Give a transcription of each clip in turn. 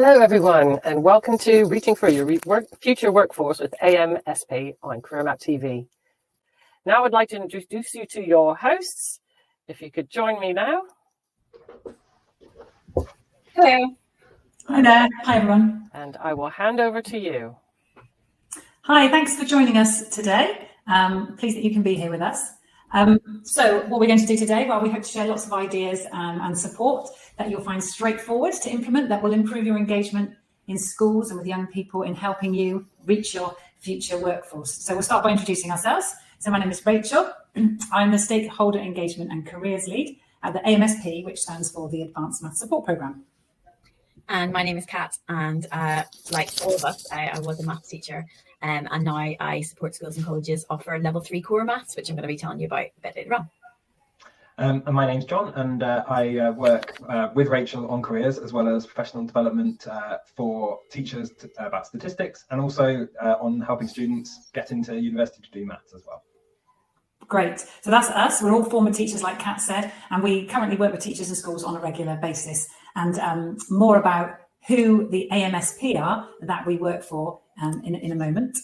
Hello, everyone, and welcome to Reaching for Your Future Workforce with AMSP on CareerMap TV. Now I'd like to introduce you to your hosts. If you could join me now. Hello. Hi there. Hi, everyone. And I will hand over to you. Hi, thanks for joining us today. Pleased that you can be here with us. So what we're going to do today, well, we hope to share lots of ideas and support that you'll find straightforward to implement that will improve your engagement in schools and with young people in helping you reach your future workforce. So we'll start by introducing ourselves. So my name is Rachel. I'm the Stakeholder Engagement and Careers Lead at the AMSP, which stands for the Advanced Maths Support Programme. And my name is Kat, and like all of us, I was a maths teacher, and now I support schools and colleges offer level 3 core maths, which I'm going to be telling you about a bit later on. And my name's John, and I work with Rachel on careers as well as professional development for teachers about statistics, and also on helping students get into university to do maths as well. Great. So that's us. We're all former teachers, like Kat said, and we currently work with teachers in schools on a regular basis. And more about who the AMSP are that we work for in a moment.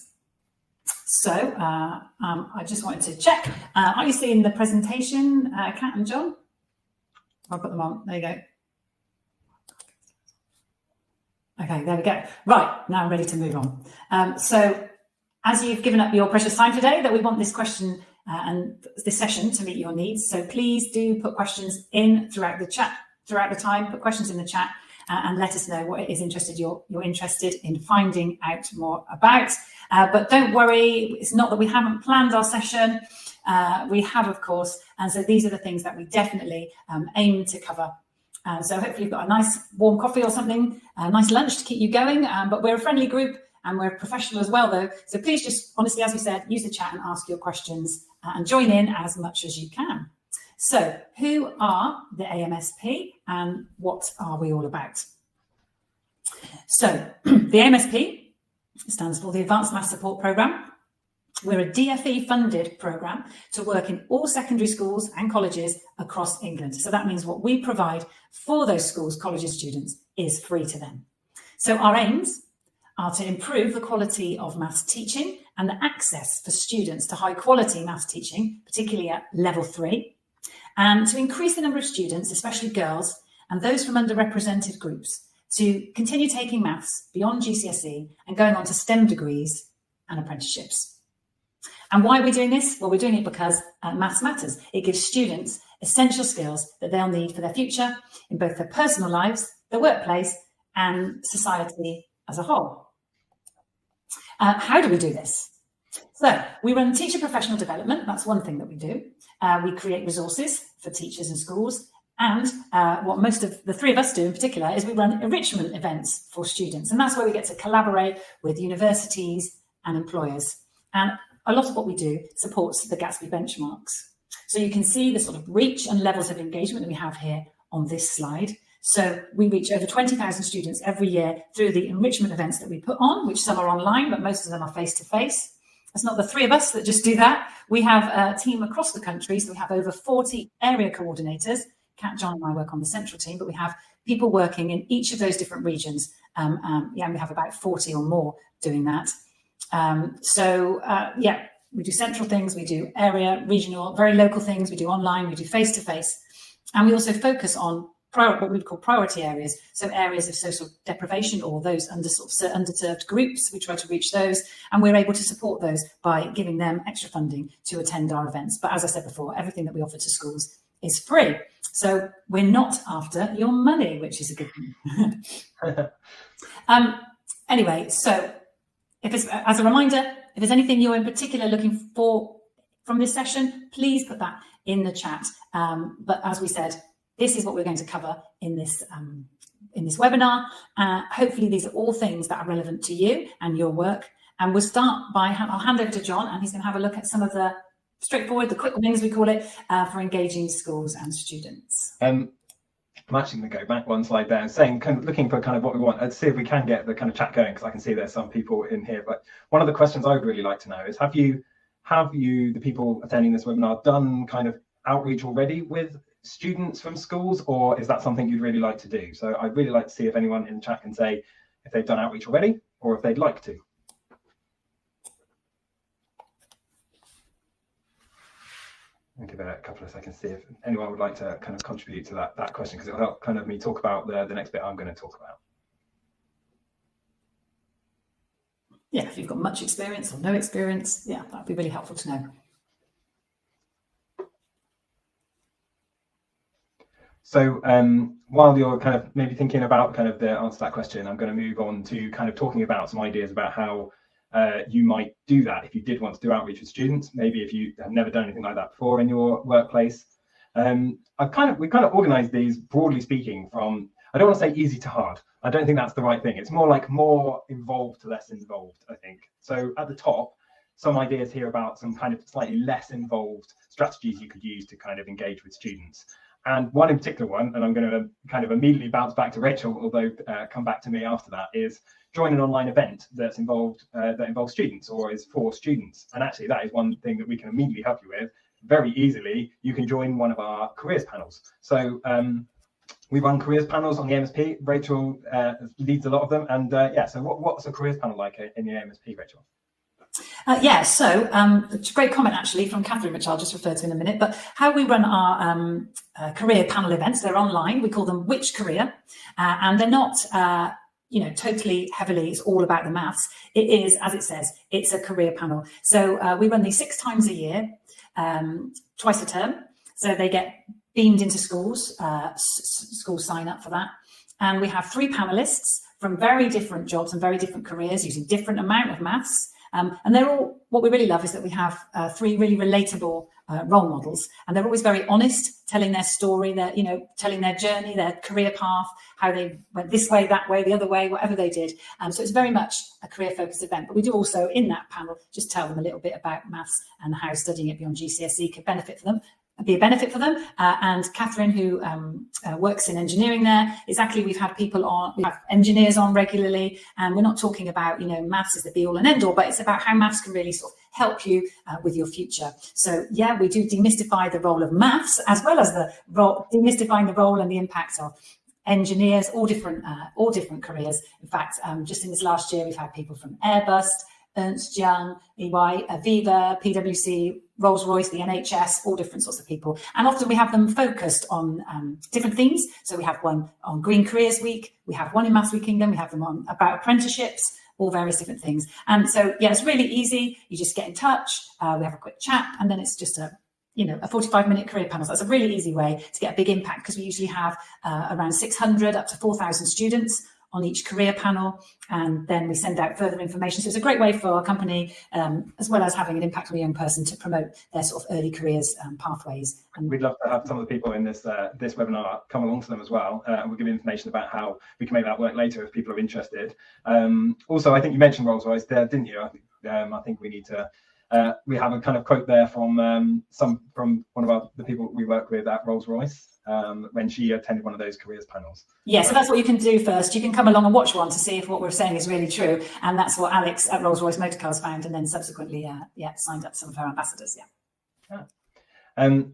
So I just wanted to check. Are you seeing the presentation, Kat and John? I'll put them on. There you go. Okay, there we go. Right, now I'm ready to move on. So as you've given up your precious time today, that we want this question and this session to meet your needs. So please do put questions in throughout the chat. Throughout the time, put questions in the chat and let us know what it is you're interested in finding out more about. But don't worry, it's not that we haven't planned our session. We have, of course, and so these are the things that we definitely aim to cover. So hopefully you've got a nice warm coffee or something, a nice lunch to keep you going. But we're a friendly group and we're professional as well, though. So please just, honestly, as we said, use the chat and ask your questions and join in as much as you can. So who are the AMSP and what are we all about? So the AMSP stands for the Advanced Maths Support Programme. We're a DFE funded programme to work in all secondary schools and colleges across England. So that means what we provide for those schools, colleges, students is free to them. So our aims are to improve the quality of maths teaching and the access for students to high quality maths teaching, particularly at level 3. And to increase the number of students, especially girls, and those from underrepresented groups, to continue taking maths beyond GCSE and going on to STEM degrees and apprenticeships. And why are we doing this? Well, we're doing it because maths matters. It gives students essential skills that they'll need for their future in both their personal lives, their workplace, and society as a whole. How do we do this? So we run teacher professional development. That's one thing that we do. We create resources for teachers and schools. And what most of the three of us do in particular is we run enrichment events for students. And that's where we get to collaborate with universities and employers. And a lot of what we do supports the Gatsby benchmarks. So you can see the sort of reach and levels of engagement that we have here on this slide. So we reach over 20,000 students every year through the enrichment events that we put on, which some are online, but most of them are face-to-face. It's not the three of us that just do that. We have a team across the country. So we have over 40 area coordinators. Kat, John and I work on the central team, but we have people working in each of those different regions. And we have about 40 or more doing that. We do central things, we do area, regional, very local things, we do online, we do face-to-face. And we also focus on what we call priority areas. So areas of social deprivation or those underserved groups, we try to reach those. And we're able to support those by giving them extra funding to attend our events. But as I said before, everything that we offer to schools is free. So we're not after your money, which is a good thing. Anyway, so as a reminder, if there's anything you're in particular looking for from this session, please put that in the chat. But as we said, this is what we're going to cover in this webinar. Hopefully, these are all things that are relevant to you and your work. And we'll start by, I'll hand over to John, and he's going to have a look at some of the straightforward, the quick wins, we call it, for engaging schools and students. I'm actually going to go back one slide there and saying, looking for what we want. Let's see if we can get the chat going, because I can see there's some people in here. But one of the questions I would really like to know is, have you, the people attending this webinar, done outreach already with students from schools, or is that something you'd really like to do? So I'd really like to see if anyone in the chat can say if they've done outreach already or if they'd like to. I'll give it a couple of seconds to see if anyone would like to kind of contribute to that question, because it'll help kind of me talk about the next bit I'm going to talk about. Yeah, if you've got much experience or no experience, yeah, that'd be really helpful to know. So while you're kind of maybe thinking about kind of the answer to that question, I'm going to move on to kind of talking about some ideas about how you might do that if you did want to do outreach with students, maybe if you have never done anything like that before in your workplace. We've kind of organized these, broadly speaking, from, I don't want to say easy to hard. I don't think that's the right thing. It's more like more involved to less involved, I think. So at the top, some ideas here about some kind of slightly less involved strategies you could use to kind of engage with students. And one in particular one, and I'm going to kind of immediately bounce back to Rachel, although come back to me after that, is join an online event that involves students or is for students. And actually, that is one thing that we can immediately help you with very easily. You can join one of our careers panels. So we run careers panels on the AMSP. Rachel leads a lot of them. And yeah, so what's a careers panel like in the AMSP, Rachel? Yeah, so it's a great comment actually from Catherine, which I'll just refer to in a minute. But how we run our career panel events, they're online. We call them Which Career, and they're not, totally heavily, it's all about the maths. It is, as it says, it's a career panel. So we run these 6 times a year, twice a term. So they get beamed into schools, schools sign up for that. And we have 3 panelists from very different jobs and very different careers using different amount of maths. And they're all, what we really love is that we have 3 really relatable role models, and they're always very honest, telling their story, telling their journey, their career path, how they went this way, that way, the other way, whatever they did. So it's very much a career focused event, but we do also in that panel just tell them a little bit about maths and how studying it beyond GCSE could be a benefit for them. And Catherine, who works in engineering there, exactly, we have engineers on regularly, and we're not talking about, maths is the be all and end all, but it's about how maths can really sort of help you with your future. So yeah, we do demystify the role of maths, as well as demystifying the role and the impact of engineers, all different careers. In fact, just in this last year, we've had people from Airbus, Ernst Young, EY, Aviva, PwC, Rolls-Royce, the NHS, all different sorts of people. And often we have them focused on different themes. So we have one on Green Careers Week, we have one in Maths Week Kingdom, we have them on about apprenticeships, all various different things. And so, yeah, it's really easy. You just get in touch, we have a quick chat, and then it's just a 45-minute career panel. So that's a really easy way to get a big impact, because we usually have around 600 up to 4,000 students on each career panel, and then we send out further information. So it's a great way for our company, as well as having an impact on a young person, to promote their sort of early careers pathways. And we'd love to have some of the people in this webinar come along to them as well, and we'll give information about how we can make that work later if people are interested. Also, I think you mentioned Rolls-Royce there, didn't you? I think we need to. We have a kind of quote there from one of the people we work with at Rolls-Royce. When she attended one of those careers panels. Yeah, so that's what you can do first. You can come along and watch one to see if what we're saying is really true. And that's what Alex at Rolls-Royce Motor Cars found, and then subsequently, signed up some of her ambassadors,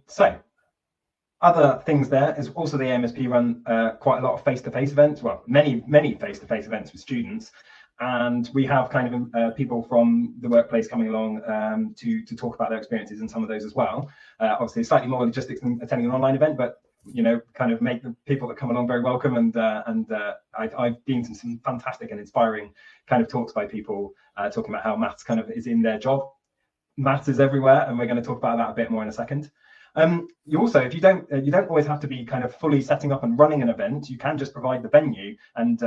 So other things there is also the AMSP run quite a lot of face-to-face events, well, many face-to-face events with students. And we have kind of people from the workplace coming along to talk about their experiences in some of those as well. Obviously, slightly more logistics than attending an online event, but kind of make the people that come along very welcome. And I've been to some fantastic and inspiring kind of talks by people talking about how maths kind of is in their job. Maths is everywhere, and we're going to talk about that a bit more in a second. You also, if you don't always have to be kind of fully setting up and running an event. You can just provide the venue, and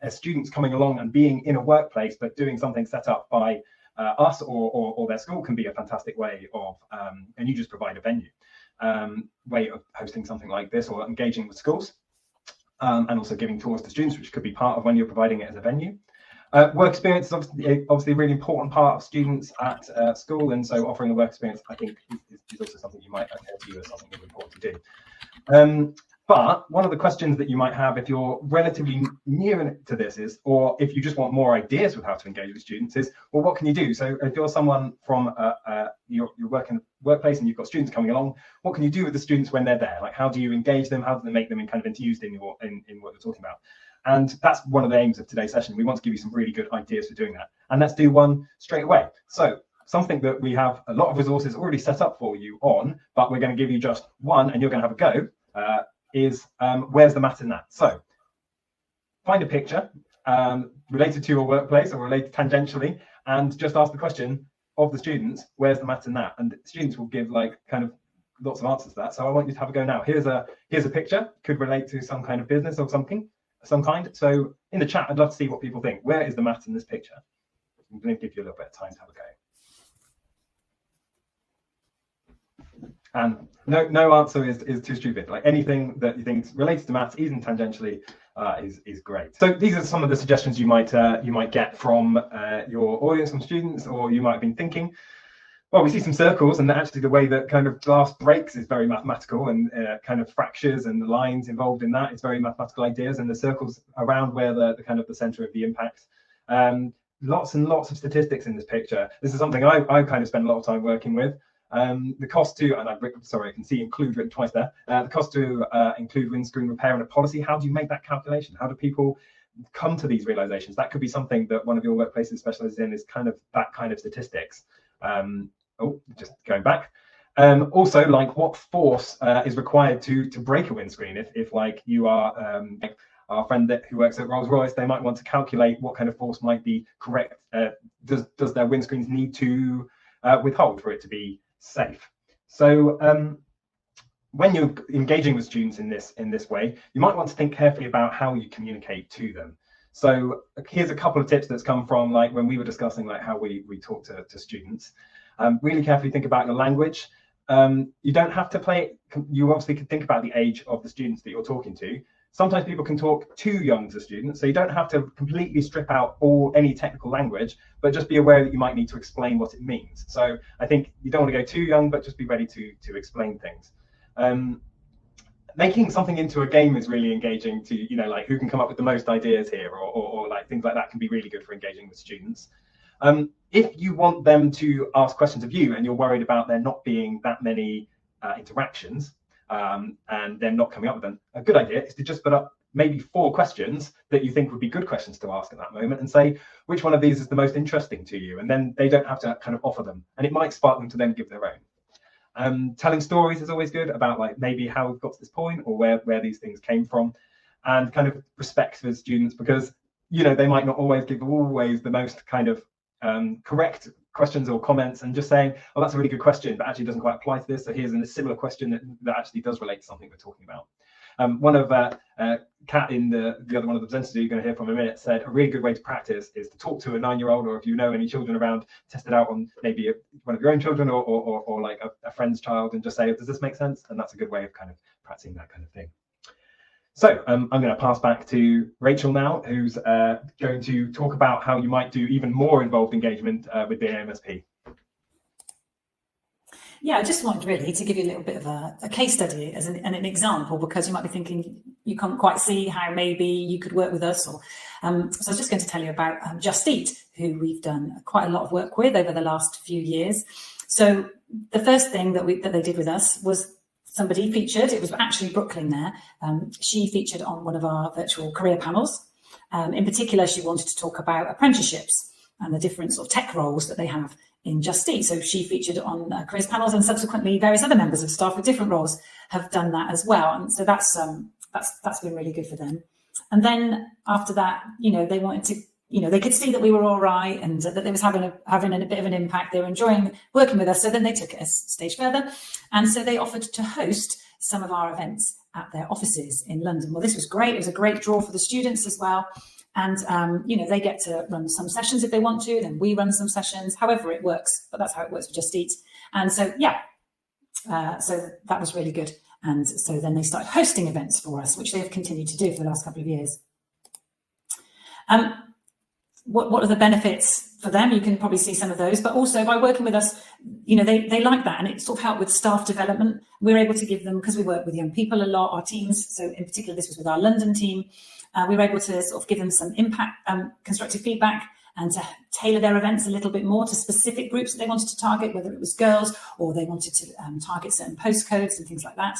students coming along and being in a workplace but doing something set up by us or their school can be a fantastic way of, and you just provide a venue. Way of hosting something like this, or engaging with schools, and also giving tours to students, which could be part of when you're providing it as a venue. Work experience is obviously a really important part of students at school, and so offering a work experience, I think, is also something you might occur to you as something really important to do. But one of the questions that you might have if you're relatively new to this is, or if you just want more ideas with how to engage with students is, well, what can you do? So if you're someone from your workplace and you've got students coming along, what can you do with the students when they're there? Like, how do you engage them? How do they make them kind of enthused in what you're talking about? And that's one of the aims of today's session. We want to give you some really good ideas for doing that. And let's do one straight away. So something that we have a lot of resources already set up for you on, but we're going to give you just one and you're going to have a go. Is where's the mat in that? So find a picture related to your workplace or related tangentially, and just ask the question of the students, where's the mat in that? And the students will give like kind of lots of answers to that. So I want you to have a go now. Here's a picture, could relate to some kind of business or something, some kind. So in the chat, I'd love to see what people think. Where is the mat in this picture? I'm going to give you a little bit of time to have a go. And no answer is too stupid. Like anything that you think relates to maths, even tangentially, is great. So these are some of the suggestions you might get from your audience, from students, or you might have been thinking. Well, we see some circles, and actually the way that kind of glass breaks is very mathematical, and kind of fractures and the lines involved in that is very mathematical ideas, and the circles around where the kind of the center of the impact. Lots and lots of statistics in this picture. This is something I kind of spend a lot of time working with. The cost to, and I can see include written twice there, the cost to include windscreen repair in a policy. How do you make that calculation? How do people come to these realizations? That could be something that one of your workplaces specializes in, is kind of that kind of statistics. Just going back. Also, like, what force is required to break a windscreen? If like you are like our friend who works at Rolls-Royce, they might want to calculate what kind of force might be correct. Does their windscreens need to withhold for it to be safe? So when you're engaging with students in this way, you might want to think carefully about how you communicate to them. So here's a couple of tips that's come from like when we were discussing like how we talk to students. Really carefully think about your language. You don't have to play. You obviously can think about the age of the students that you're talking to. Sometimes people can talk too young to students, so you don't have to completely strip out any technical language, but just be aware that you might need to explain what it means. So I think you don't want to go too young, but just be ready to explain things. Making something into a game is really engaging to, you know, like who can come up with the most ideas here, or like things like that can be really good for engaging with students. If you want them to ask questions of you and you're worried about there not being that many interactions, and them not coming up with them, a good idea is to just put up maybe 4 questions that you think would be good questions to ask at that moment, and say which one of these is the most interesting to you, and then they don't have to kind of offer them, and it might spark them to then give their own. Telling stories is always good about like maybe how we've got to this point, or where these things came from, and kind of respect for students, because you know they might not always give the most kind of correct questions or comments, and just saying, oh, that's a really good question, but actually doesn't quite apply to this, so here's a similar question that actually does relate to something we're talking about. One of Kat in the other one of the presenters you're going to hear from in a minute said a really good way to practice is to talk to a 9-year-old, or if you know any children around, test it out on maybe one of your own children, or like a friend's child, and just say, does this make sense? And that's a good way of kind of practicing that kind of thing. So I'm going to pass back to Rachel now, who's going to talk about how you might do even more involved engagement with the AMSP. Yeah, I just wanted really to give you a little bit of a case study as an example, because you might be thinking you can't quite see how maybe you could work with us. Or so I was just going to tell you about Just Eat, who we've done quite a lot of work with over the last few years. So the first thing that they did with us was somebody featured. It was actually Brooklyn there. She featured on one of our virtual career panels. In particular, she wanted to talk about apprenticeships and the different sort of tech roles that they have in Just Eat. So she featured on careers panels, and subsequently various other members of staff with different roles have done that as well. And so that's been really good for them. And then after that, you know, they wanted to, you know, they could see that we were all right and that they was having a bit of an impact. They were enjoying working with us. So then they took it a stage further. And so they offered to host some of our events at their offices in London. Well, this was great. It was a great draw for the students as well. And, you know, they get to run some sessions if they want to, then we run some sessions, however it works, but that's how it works for Just Eat. And so, yeah, so that was really good. And so then they started hosting events for us, which they have continued to do for the last couple of years. what are the benefits for them? You can probably see some of those, but also by working with us, you know, they like that, and it sort of helped with staff development. We're able to give them, because we work with young people a lot, our teams, so in particular this was with our London team, we were able to sort of give them some impact, constructive feedback, and to tailor their events a little bit more to specific groups that they wanted to target, whether it was girls or they wanted to target certain postcodes and things like that.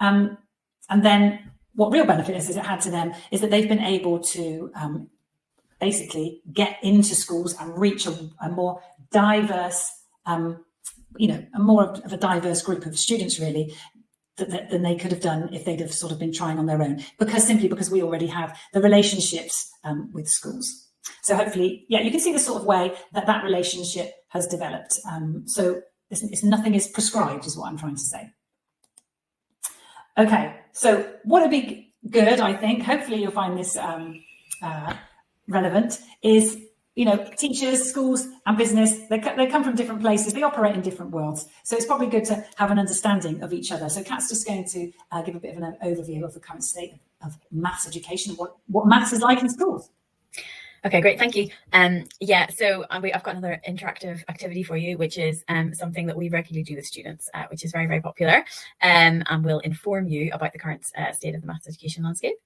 And then what real benefit is it had to them is that they've been able to basically get into schools and reach a more diverse, you know, a more of a diverse group of students really than they could have done if they'd have sort of been trying on their own, simply because we already have the relationships with schools. So hopefully, yeah, you can see the sort of way that relationship has developed. So nothing is prescribed, is what I'm trying to say. Okay, so what would be good, I think, hopefully you'll find this relevant, is, you know, teachers, schools and business, they come from different places, they operate in different worlds. So it's probably good to have an understanding of each other. So Kat's just going to give a bit of an overview of the current state of maths education, what maths is like in schools. Okay, great, thank you. Yeah, so I've got another interactive activity for you, which is something that we regularly do with students, which is very, very popular, and will inform you about the current state of the maths education landscape.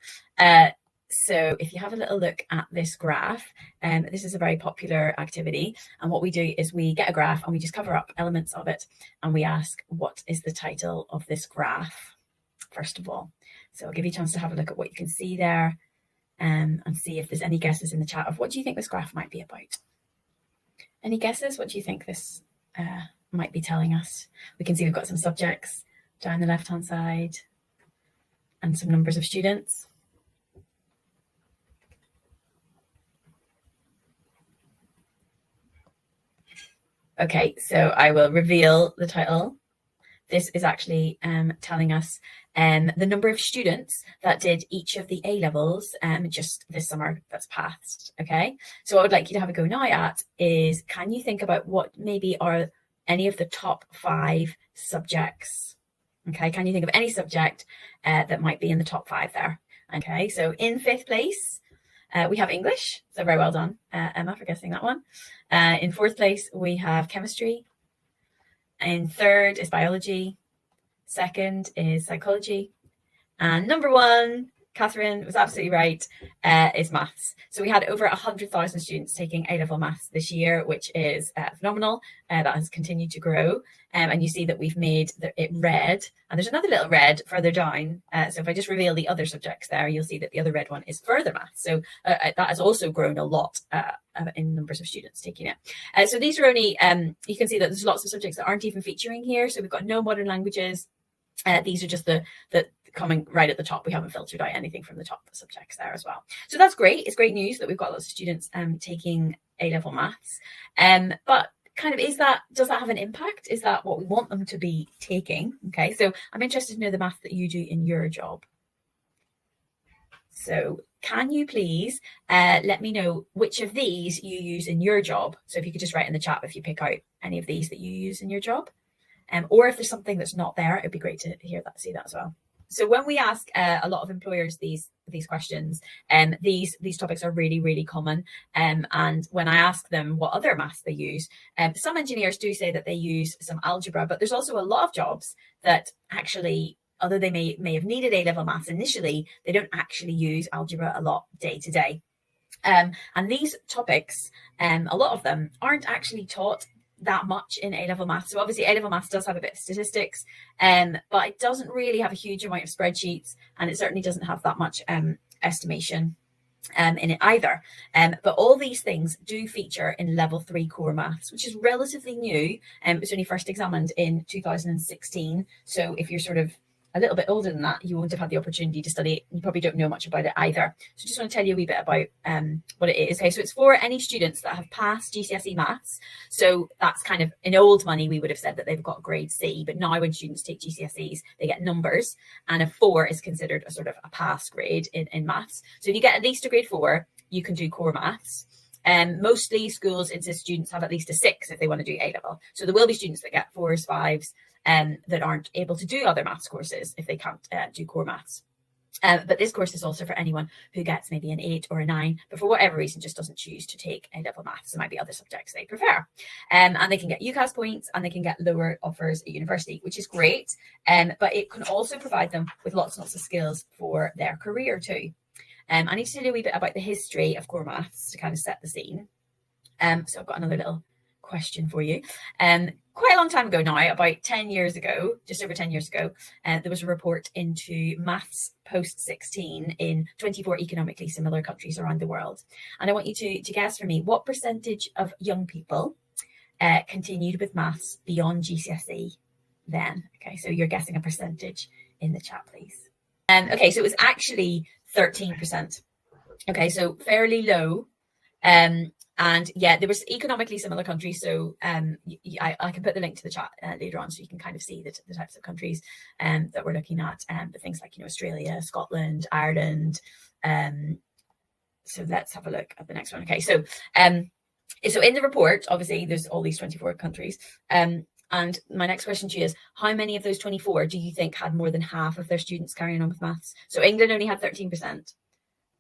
So if you have a little look at this graph, this is a very popular activity. And what we do is we get a graph and we just cover up elements of it. And we ask, what is the title of this graph, first of all? So I'll give you a chance to have a look at what you can see there. And see if there's any guesses in the chat of what do you think this graph might be about? Any guesses? What do you think this might be telling us? We can see we've got some subjects down the left-hand side and some numbers of students. Okay, so I will reveal the title. This is actually telling us the number of students that did each of the A levels just this summer that's passed. Okay, so what I would like you to have a go now at is, can you think about what maybe are any of the top 5 subjects? Okay, can you think of any subject that might be in the top 5 there? Okay, so in 5th place, we have English. So very well done, Emma, for guessing that one. In 4th place, we have chemistry. In 3rd is biology. 2nd is psychology. And number 1, Catherine was absolutely right, is maths. So we had over 100,000 students taking A-level maths this year, which is phenomenal. That has continued to grow. And you see that we've made it red. And there's another little red further down. So if I just reveal the other subjects there, you'll see that the other red one is further maths. So that has also grown a lot in numbers of students taking it. So these are only, you can see that there's lots of subjects that aren't even featuring here. So we've got no modern languages. These are just the coming right at the top. We haven't filtered out anything from the top subjects there as well. So that's great. It's great news that we've got lots of students taking A-level maths. But kind of, does that have an impact? Is that what we want them to be taking? Okay, so I'm interested to know the math that you do in your job. So can you please let me know which of these you use in your job? So if you could just write in the chat if you pick out any of these that you use in your job. Or if there's something that's not there, it'd be great to see that as well. So when we ask a lot of employers these questions, these topics are really, really common. And when I ask them what other maths they use, some engineers do say that they use some algebra, but there's also a lot of jobs that actually, although they may have needed A-level maths initially, they don't actually use algebra a lot day to day. And these topics, a lot of them aren't actually taught that much in A-level maths. So obviously A-level maths does have a bit of statistics, but it doesn't really have a huge amount of spreadsheets, and it certainly doesn't have that much estimation in it either. But all these things do feature in level 3 core maths, which is relatively new. It was only first examined in 2016. So if you're sort of a little bit older than that, you won't have had the opportunity to study it. You probably don't know much about it either. So just want to tell you a wee bit about what it is. Okay, so it's for any students that have passed GCSE maths. So that's kind of, in old money, we would have said that they've got grade C, but now when students take GCSEs, they get numbers, and a 4 is considered a sort of a pass grade in maths. So if you get at least a grade 4, you can do core maths. Mostly schools insist students have at least a 6 if they want to do A-level. So there will be students that get 4s, 5s, that aren't able to do other maths courses if they can't do core maths. But this course is also for anyone who gets maybe an 8 or a 9, but for whatever reason just doesn't choose to take A-level maths. There might be other subjects they prefer. And they can get UCAS points and they can get lower offers at university, which is great. But it can also provide them with lots and lots of skills for their career too. I need to tell you a wee bit about the history of core maths to kind of set the scene. So I've got another little question for you. Quite a long time ago now, about 10 years ago, just over 10 years ago, there was a report into maths post-16 in 24 economically similar countries around the world. And I want you to guess for me, what percentage of young people continued with maths beyond GCSE then? Okay, so you're guessing a percentage in the chat, please. Okay, so it was actually 13%. Okay, so fairly low. And yeah, there was economically similar countries. So I can put the link to the chat later on so you can kind of see the types of countries that we're looking at. But things like, Australia, Scotland, Ireland. So let's have a look at the next one. Okay, so in the report, obviously, there's all these 24 countries. And my next question to you is, how many of those 24 do you think had more than half of their students carrying on with maths? So England only had 13%.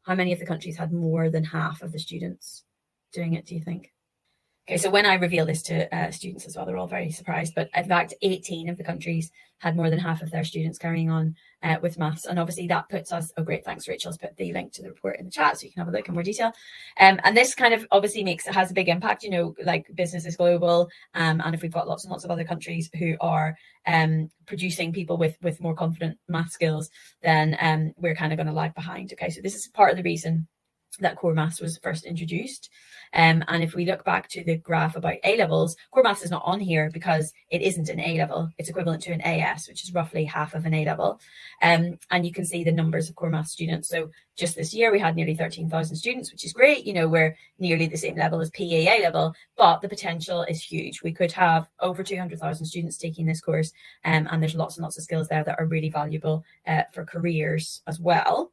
How many of the countries had more than half of the students doing it, do you think? Okay, so when I reveal this to students as well, they're all very surprised. But in fact, 18 of the countries had more than half of their students carrying on with maths. And obviously that puts us, oh great, thanks Rachel's put the link to the report in the chat so you can have a look in more detail. And this kind of obviously has a big impact, like business is global. And if we've got lots and lots of other countries who are producing people with more confident math skills, then we're kind of going to lag behind. Okay, so this is part of the reason that core maths was first introduced. And if we look back to the graph about A-levels, core maths is not on here because it isn't an A-level. It's equivalent to an AS, which is roughly half of an A-level. And you can see the numbers of core maths students. So just this year, we had nearly 13,000 students, which is great. We're nearly the same level as PE A-level, but the potential is huge. We could have over 200,000 students taking this course. And there's lots and lots of skills there that are really valuable for careers as well.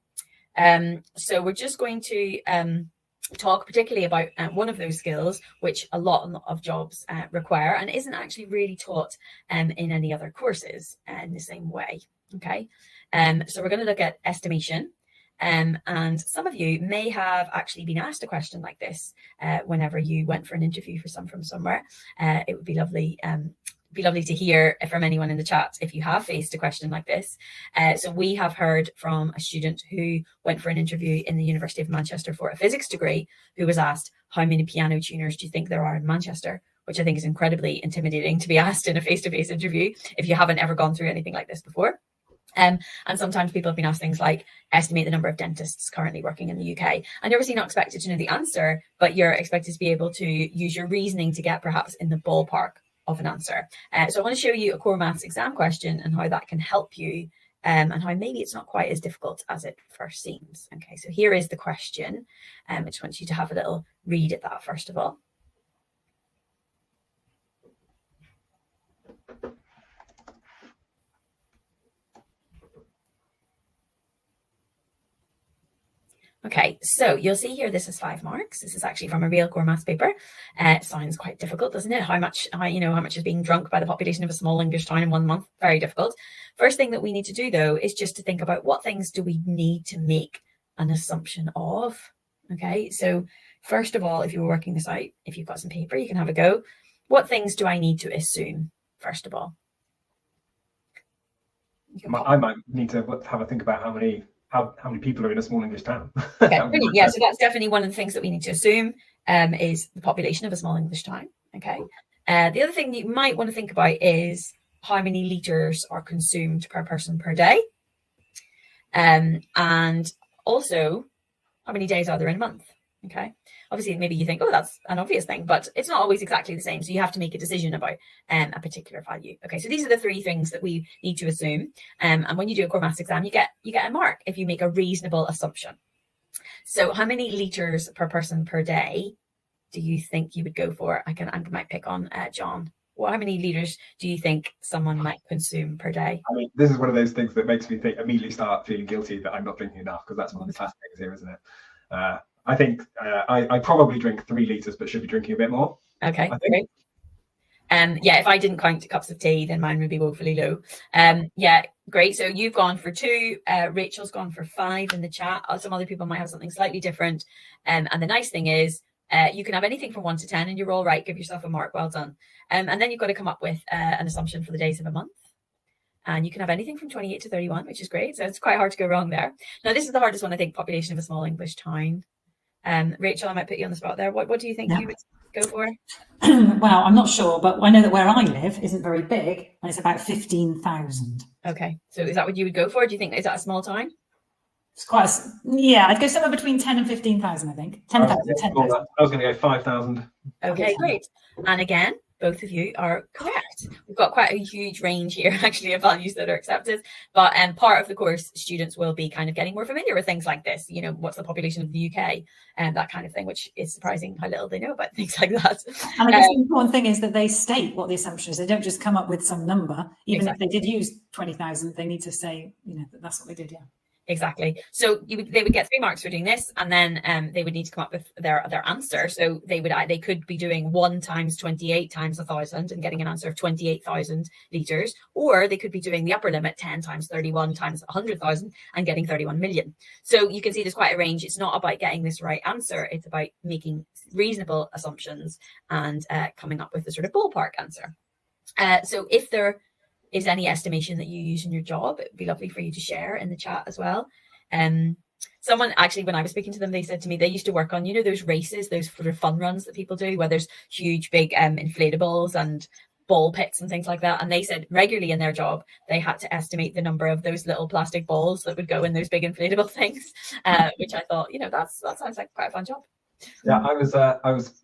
So we're just going to talk particularly about one of those skills, which a lot of jobs require and isn't actually really taught in any other courses in the same way. Okay, so we're going to look at estimation. And some of you may have actually been asked a question like this whenever you went for an interview from somewhere. It would be lovely. Be lovely to hear from anyone in the chat if you have faced a question like this. So we have heard from a student who went for an interview in the University of Manchester for a physics degree, who was asked, how many piano tuners do you think there are in Manchester? Which I think is incredibly intimidating to be asked in a face-to-face interview if you haven't ever gone through anything like this before. And sometimes people have been asked things like, estimate the number of dentists currently working in the UK. And you're obviously not expected to know the answer, but you're expected to be able to use your reasoning to get perhaps in the ballpark of an answer. So I want to show you a core maths exam question and how that can help you and how maybe it's not quite as difficult as it first seems. Okay, so here is the question. I just want you to have a little read at that first of all. Okay, so you'll see here, this is 5 marks. This is actually from a real core maths paper. It sounds quite difficult, doesn't it? How much is being drunk by the population of a small English town in 1 month? Very difficult. First thing that we need to do, though, is just to think about what things do we need to make an assumption of? Okay, so first of all, if you were working this out, if you've got some paper, you can have a go. What things do I need to assume, first of all? I might need to have a think about how many people are in a small English town. Okay, brilliant. Yeah, so that's definitely one of the things that we need to assume is the population of a small English town. Okay. The other thing that you might want to think about is how many litres are consumed per person per day. And also, how many days are there in a month? Okay. Obviously, maybe you think, oh, that's an obvious thing, but it's not always exactly the same. So you have to make a decision about a particular value. Okay, so these are the 3 things that we need to assume. And when you do a core maths exam, you get a mark if you make a reasonable assumption. So how many litres per person per day do you think you would go for? I might pick on John. Well, how many litres do you think someone might consume per day? I mean, this is one of those things that makes me immediately start feeling guilty that I'm not drinking enough, because that's one of the classic things here, isn't it? I think I probably drink 3 litres, but should be drinking a bit more. Okay, great. Yeah, if I didn't count cups of tea, then mine would be woefully low. Yeah, great. So you've gone for 2. Rachel's gone for 5 in the chat. Some other people might have something slightly different. And the nice thing is, you can have anything from 1 to 10, and you're all right. Give yourself a mark. Well done. And then you've got to come up with an assumption for the days of a month. And you can have anything from 28 to 31, which is great. So it's quite hard to go wrong there. Now, this is the hardest one, I think, population of a small English town. Rachel, I might put you on the spot there. What do you think you would go for? Well, I'm not sure, but I know that where I live isn't very big, and it's about 15,000. Okay, so is that what you would go for? Do you think, is that a small town? It's quite yeah, I'd go somewhere between 10 and 15,000, I think. 10,000. I was going to go 5,000. Okay, great. And again, both of you are correct. We've got quite a huge range here, actually, of values that are accepted. But part of the course, students will be kind of getting more familiar with things like this. You know, what's the population of the UK and that kind of thing, which is surprising how little they know about things like that. And I guess the important thing is that they state what the assumption is. They don't just come up with some number. Even if they did use 20,000, they need to say, you know, that that's what they did, yeah. Exactly. So they would get 3 marks for doing this, and then they would need to come up with their answer. So they could be doing 1 times 28 times 1,000 and getting an answer of 28,000 litres, or they could be doing the upper limit 10 times 31 times 100,000 and getting 31 million. So you can see there's quite a range. It's not about getting this right answer. It's about making reasonable assumptions and coming up with a sort of ballpark answer. So if there is any estimation that you use in your job, it would be lovely for you to share in the chat as well. Someone actually, when I was speaking to them, they said to me they used to work on, you know, those races, those sort of fun runs that people do where there's huge big inflatables and ball pits and things like that. And they said regularly in their job they had to estimate the number of those little plastic balls that would go in those big inflatable things, which I thought, you know, that sounds like quite a fun job. Yeah, I was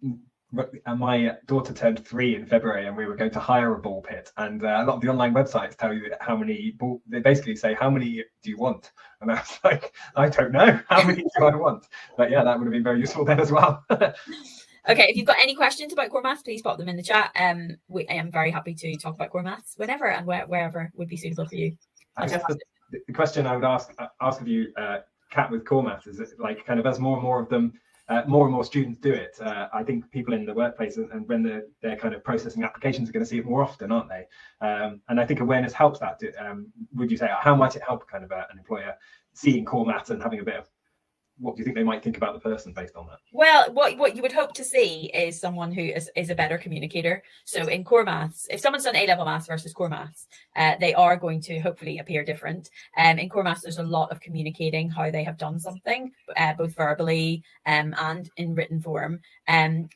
my daughter turned 3 in February, and we were going to hire a ball pit, and a lot of the online websites tell you how many they basically say, how many do you want? And I was like, I don't know, how many do I want? But yeah, that would have been very useful then as well. Okay, if you've got any questions about core maths, please pop them in the chat. I am very happy to talk about core maths whenever and wherever would be suitable for you. I guess the question I would ask of you, Kat, with core maths is, like, kind of as more and more of them, more and more students do it, I think people in the workplace and when they're kind of processing applications are going to see it more often, aren't they? And I think awareness helps that. Would you say, how might it help kind of an employer seeing core maths and having a bit of, what do you think they might think about the person based on that? Well, what you would hope to see is someone who is a better communicator. So in core maths, if someone's done A-level maths versus core maths, they are going to hopefully appear different. In core maths, there's a lot of communicating how they have done something, both verbally and in written form, and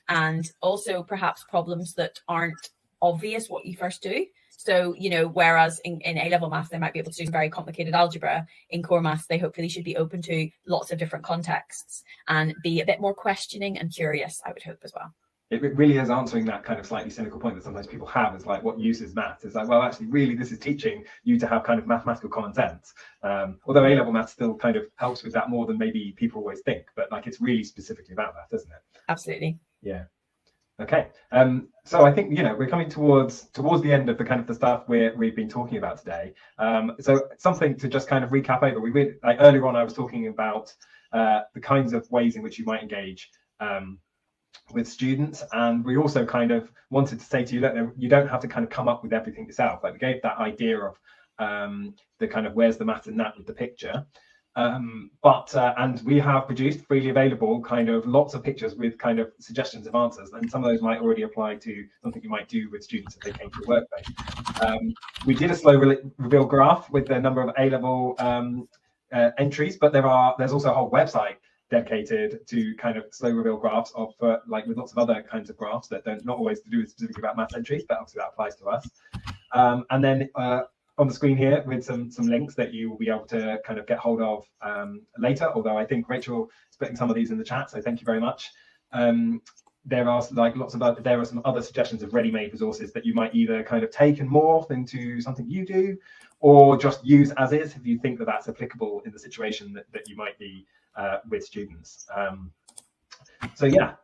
also perhaps problems that aren't obvious what you first do. So, you know, whereas in A-level maths, they might be able to do very complicated algebra, in core maths, they hopefully should be open to lots of different contexts and be a bit more questioning and curious, I would hope as well. It really is answering that kind of slightly cynical point that sometimes people have, is like, what use is maths? It's like, well, actually, really, this is teaching you to have kind of mathematical common sense. Although A-level maths still kind of helps with that more than maybe people always think, but like, it's really specifically about that, isn't it? Absolutely. Yeah. Okay, so I think, you know, we're coming towards the end of the kind of the stuff we've been talking about today. So something to just kind of recap over. Like earlier on, I was talking about the kinds of ways in which you might engage with students, and we also kind of wanted to say to you that you don't have to kind of come up with everything yourself. Like, we gave that idea of the kind of where's the math in that with the picture. And we have produced freely available kind of lots of pictures with kind of suggestions of answers, and some of those might already apply to something you might do with students if they came to your workplace. We did a slow reveal graph with the number of A-level entries, but there's also a whole website dedicated to kind of slow reveal graphs of like with lots of other kinds of graphs that don't not always to do with specifically about math entries, but obviously that applies to us. And then on the screen here with some links that you will be able to kind of get hold of later, although I think Rachel is putting some of these in the chat, so thank you very much. There are some other suggestions of ready-made resources that you might either kind of take and morph into something you do, or just use as is if you think that that's applicable in the situation that you might be with students. So yeah,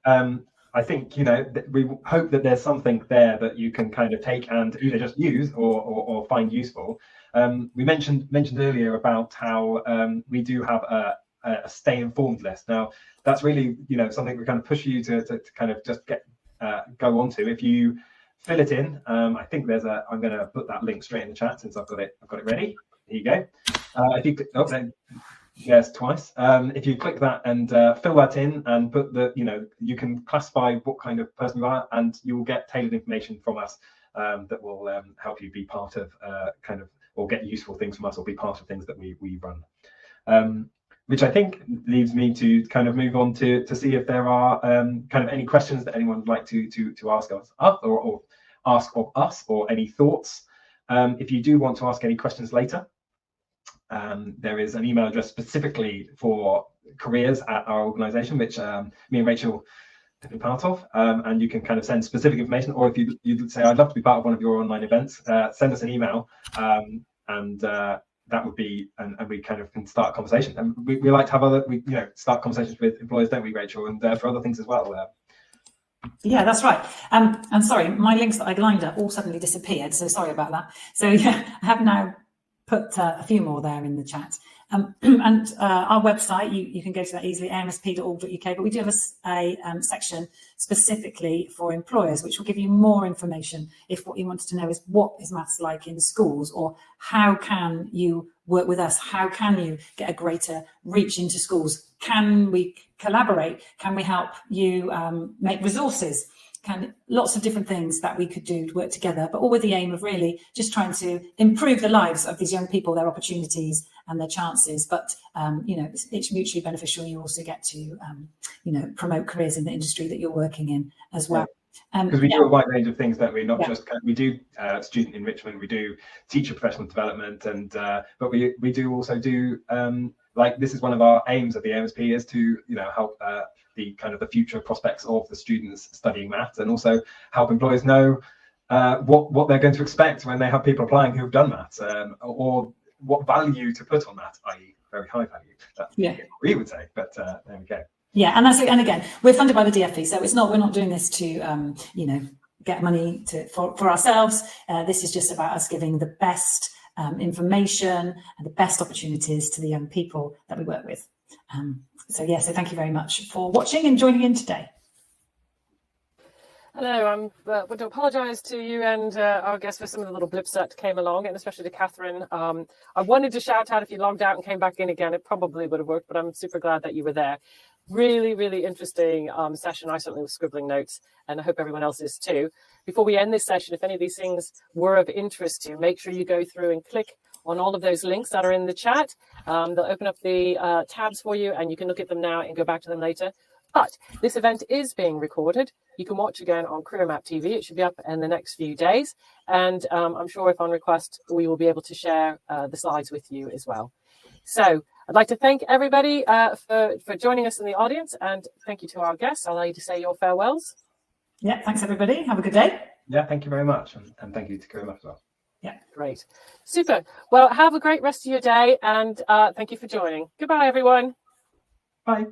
I think, you know, we hope that there's something there that you can kind of take and either just use or find useful. We mentioned earlier about how we do have a stay informed list. Now, that's really, you know, something we kind of push you to kind of just go onto. If you fill it in. I think there's a. I'm going to put that link straight in the chat since I've got it ready. Here you go. If you yes, twice. If you click that and fill that in and put the, you can classify what kind of person you are, and you will get tailored information from us that will help you be part of or get useful things from us, or be part of things that we run. Which I think leaves me to kind of move on to see if there are kind of any questions that anyone would like to ask us or ask of us, or any thoughts. If you do want to ask any questions later, there is an email address specifically for careers at our organisation, which me and Rachel have been part of, and you can kind of send specific information, or if you'd say, I'd love to be part of one of your online events, send us an email, and that would be, and we kind of can start a conversation. And we like to have start conversations with employers, don't we, Rachel, and for other things as well. Yeah, that's right. And sorry, my links that I'd lined up all suddenly disappeared, so sorry about that. So yeah, I have now put a few more there in the chat. And our website, you can go to that easily, amsp.org.uk, but we do have a section specifically for employers, which will give you more information if what you wanted to know is what is maths like in schools, or how can you work with us? How can you get a greater reach into schools? Can we collaborate? Can we help you make resources? Lots of different things that we could do to work together, but all with the aim of really just trying to improve the lives of these young people, their opportunities and their chances. But it's mutually beneficial. You also get to promote careers in the industry that you're working in as well. Because we do a wide range of things, don't we? Not just we do student enrichment, we do teacher professional development, and but we do also do like, this is one of our aims at the AMSP, is to help the kind of the future prospects of the students studying maths, and also help employers know what they're going to expect when they have people applying who've done maths, or what value to put on that, i.e. very high value. That's what we would say, but there we go. Yeah, and again, we're funded by the DFE, so we're not doing this to get money for ourselves. This is just about us giving the best information and the best opportunities to the young people that we work with. So thank you very much for watching and joining in today. Hello, I want to apologise to you and our guests for some of the little blips that came along, and especially to Catherine. I wanted to shout out if you logged out and came back in again, it probably would have worked, but I'm super glad that you were there. Really, really interesting session. I certainly was scribbling notes, and I hope everyone else is too. Before we end this session, if any of these things were of interest to you, make sure you go through and click on all of those links that are in the chat. They'll open up the tabs for you, and you can look at them now and go back to them later. But this event is being recorded. You can watch again on Career Map TV. It should be up in the next few days. And I'm sure if on request, we will be able to share the slides with you as well. So I'd like to thank everybody for joining us in the audience, and thank you to our guests. I'll allow you to say your farewells. Yeah, thanks everybody. Have a good day. Yeah, thank you very much. And thank you to Career Map as well. Yeah, great. Super. Well, have a great rest of your day, and thank you for joining. Goodbye, everyone. Bye.